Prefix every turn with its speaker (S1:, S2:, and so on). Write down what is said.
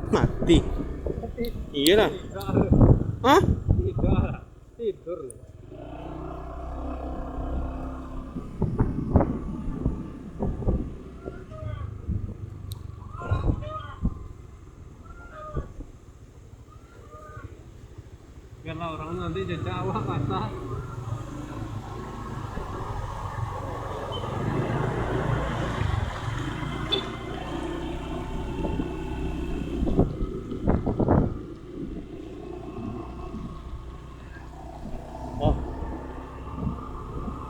S1: Mati. Iya lah. Hah?
S2: Tidak, tidur. Karena orang nanti jajah awak kata